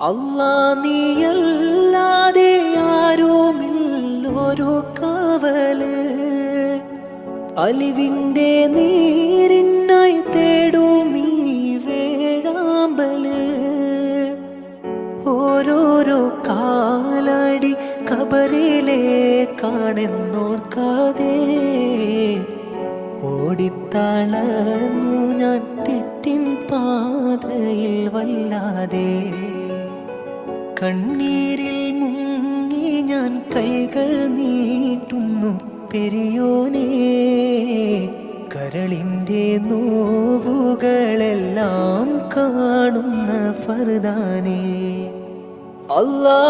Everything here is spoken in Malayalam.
അല്ലാ നീയല്ലാതെ ആരുമില്ലൊരു കാവല്. അലിവിൻ്റെ നീരിനായി തേടും ഈ വേഴാമ്പല്. ഓരോരോ കാലടി കബറിലേക്കാണെന്നോർക്കാതെ ഓടിത്തളർന്നു ഞാൻ തെറ്റിൻ പാതയിൽ വല്ലാതെ. കണ്ണീരിൽ മുങ്ങി ഞാൻ കൈകൾ നീട്ടുന്നു പെരിയോനേ. കരളിൻ്റെ നോവുകളെല്ലാം കാണുന്ന ഫർദാനേ. അല്ലാ